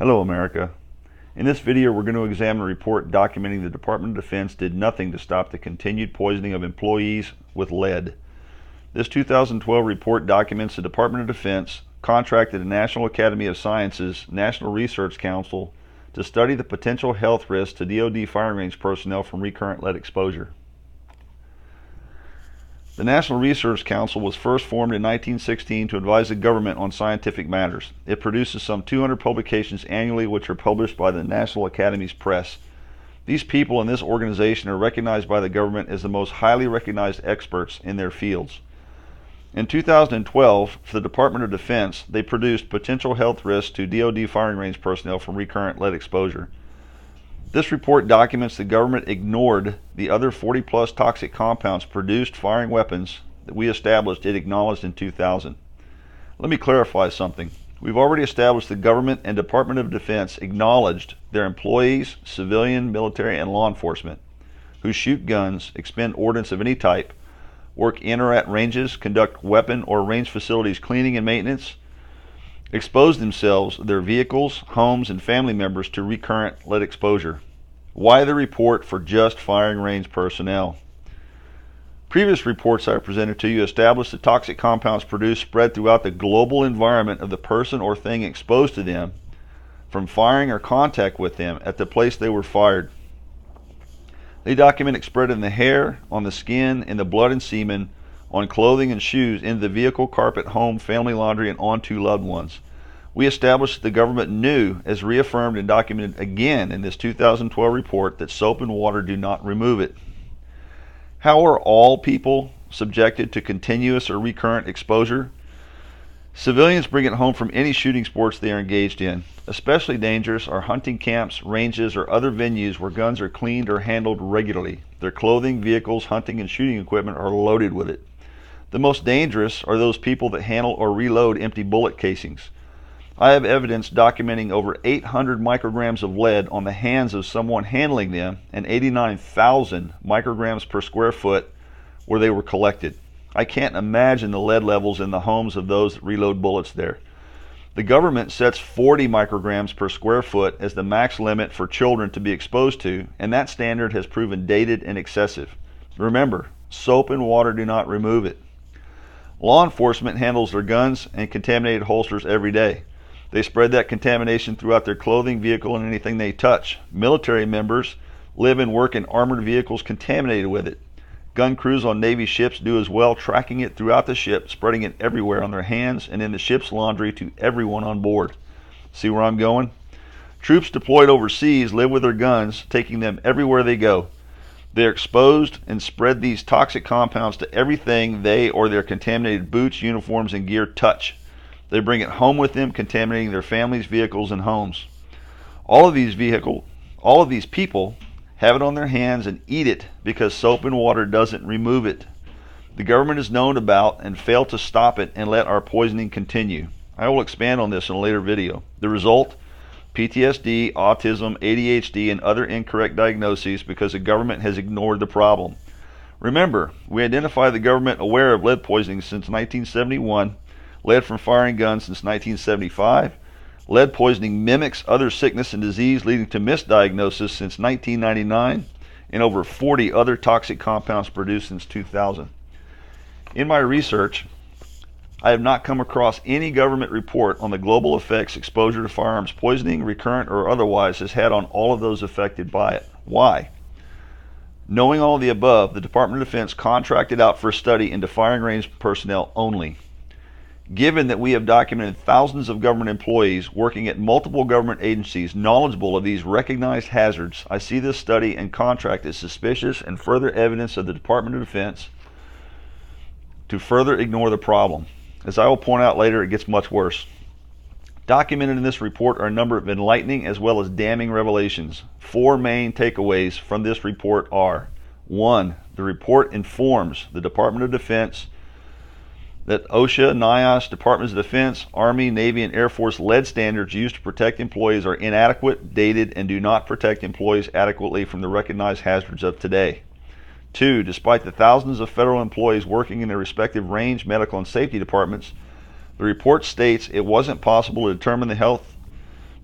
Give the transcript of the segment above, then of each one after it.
Hello America. In this video we're going to examine a report documenting the Department of Defense did nothing to stop the continued poisoning of employees with lead. This 2012 report documents the Department of Defense contracted the National Academy of Sciences National Research Council to study the potential health risks to DoD firing range personnel from recurrent lead exposure. The National Research Council was first formed in 1916 to advise the government on scientific matters. It produces some 200 publications annually which are published by the National Academies Press. These people in this organization are recognized by the government as the most highly recognized experts in their fields. In 2012, for the Department of Defense, they produced potential health risks to DoD firing range personnel from recurrent lead exposure. This report documents the government ignored the other 40-plus toxic compounds produced firing weapons that we established it acknowledged in 2000. Let me clarify something. We've already established the government and Department of Defense acknowledged their employees, civilian, military, and law enforcement who shoot guns, expend ordnance of any type, work in or at ranges, conduct weapon or range facilities cleaning and maintenance, expose themselves, their vehicles, homes, and family members to recurrent lead exposure. Why the report for just firing range personnel? Previous reports I presented to you established the toxic compounds produced spread throughout the global environment of the person or thing exposed to them from firing or contact with them at the place they were fired. They document it spread in the hair, on the skin, in the blood and semen, on clothing and shoes, into the vehicle, carpet, home, family laundry, and onto loved ones. We established that the government knew, as reaffirmed and documented again in this 2012 report, that soap and water do not remove it. How are all people subjected to continuous or recurrent exposure? Civilians bring it home from any shooting sports they are engaged in. Especially dangerous are hunting camps, ranges, or other venues where guns are cleaned or handled regularly. Their clothing, vehicles, hunting, and shooting equipment are loaded with it. The most dangerous are those people that handle or reload empty bullet casings. I have evidence documenting over 800 micrograms of lead on the hands of someone handling them and 89,000 micrograms per square foot where they were collected. I can't imagine the lead levels in the homes of those that reload bullets there. The government sets 40 micrograms per square foot as the max limit for children to be exposed to, and that standard has proven dated and excessive. Remember, soap and water do not remove it. Law enforcement handles their guns and contaminated holsters every day. They spread that contamination throughout their clothing, vehicle, and anything they touch. Military members live and work in armored vehicles contaminated with it. Gun crews on Navy ships do as well, tracking it throughout the ship, spreading it everywhere on their hands and in the ship's laundry to everyone on board. See where I'm going? Troops deployed overseas live with their guns, taking them everywhere they go. They are exposed and spread these toxic compounds to everything they or their contaminated boots, uniforms, and gear touch. They bring it home with them, contaminating their families, vehicles, and homes. All of these people have it on their hands and eat it because soap and water doesn't remove it. The government has known about and failed to stop it and let our poisoning continue. I will expand on this in a later video. The result? PTSD, autism, ADHD, and other incorrect diagnoses because the government has ignored the problem. Remember, we identified the government aware of lead poisoning since 1971, lead from firing guns since 1975. Lead poisoning mimics other sickness and disease leading to misdiagnosis since 1999, and over 40 other toxic compounds produced since 2000. In my research, I have not come across any government report on the global effects exposure to firearms poisoning, recurrent or otherwise, has had on all of those affected by it. Why? Knowing all of the above, the Department of Defense contracted out for a study into firing range personnel only. Given that we have documented thousands of government employees working at multiple government agencies knowledgeable of these recognized hazards, I see this study and contract as suspicious and further evidence of the Department of Defense to further ignore the problem. As I will point out later, it gets much worse. Documented in this report are a number of enlightening as well as damning revelations. 4 main takeaways from this report are: 1. The report informs the Department of Defense that OSHA, NIOSH, Departments of Defense, Army, Navy, and Air Force lead standards used to protect employees are inadequate, dated, and do not protect employees adequately from the recognized hazards of today. 2. Despite the thousands of federal employees working in their respective range, medical, and safety departments, the report states it wasn't possible to determine the health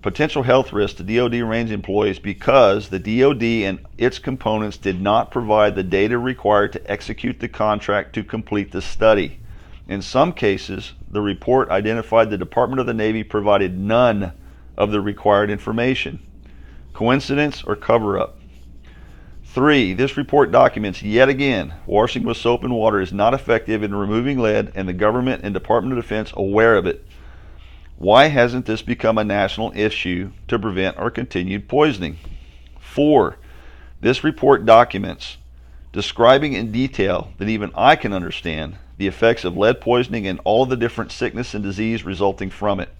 potential health risks to DoD range employees because the DoD and its components did not provide the data required to execute the contract to complete the study. In some cases, the report identified the Department of the Navy provided none of the required information. Coincidence or cover-up? 3. This report documents yet again washing with soap and water is not effective in removing lead, and the government and Department of Defense aware of it. Why hasn't this become a national issue to prevent our continued poisoning? 4. This report documents, describing in detail that even I can understand, the effects of lead poisoning and all of the different sickness and disease resulting from it.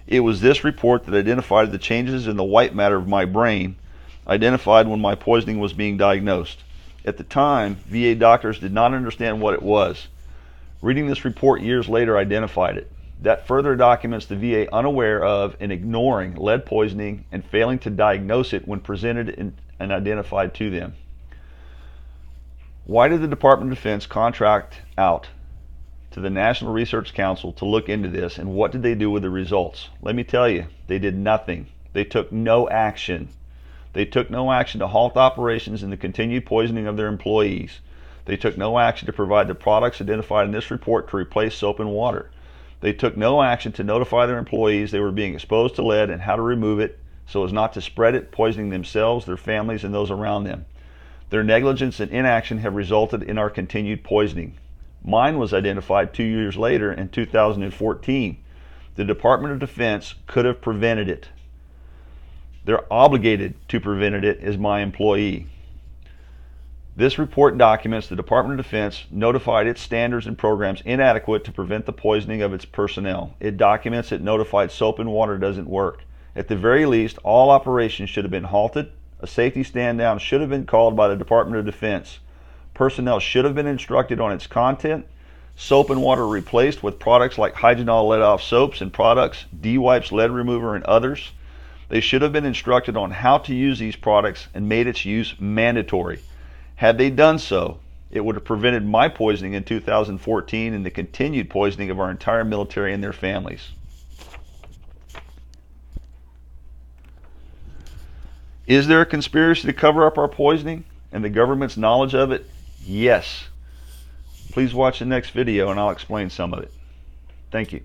It was this report that identified the changes in the white matter of my brain, identified when my poisoning was being diagnosed. At the time, VA doctors did not understand what it was. Reading this report years later identified it. That further documents the VA unaware of and ignoring lead poisoning and failing to diagnose it when presented and identified to them. Why did the Department of Defense contract out to the National Research Council to look into this, and what did they do with the results? Let me tell you, they did nothing. They took no action. They took no action to halt operations and the continued poisoning of their employees. They took no action to provide the products identified in this report to replace soap and water. They took no action to notify their employees they were being exposed to lead and how to remove it so as not to spread it, poisoning themselves, their families, and those around them. Their negligence and inaction have resulted in our continued poisoning. Mine was identified 2 years later in 2014. The Department of Defense could have prevented it. They're obligated to prevent it as my employee. This report documents the Department of Defense notified its standards and programs inadequate to prevent the poisoning of its personnel. It documents it notified soap and water doesn't work. At the very least, all operations should have been halted. A safety stand down should have been called by the Department of Defense. Personnel should have been instructed on its content. Soap and water replaced with products like Hydronol lead off soaps and products, D-Wipes lead remover, and others. They should have been instructed on how to use these products and made its use mandatory. Had they done so, it would have prevented my poisoning in 2014 and the continued poisoning of our entire military and their families. Is there a conspiracy to cover up our poisoning and the government's knowledge of it? Yes. Please watch the next video and I'll explain some of it. Thank you.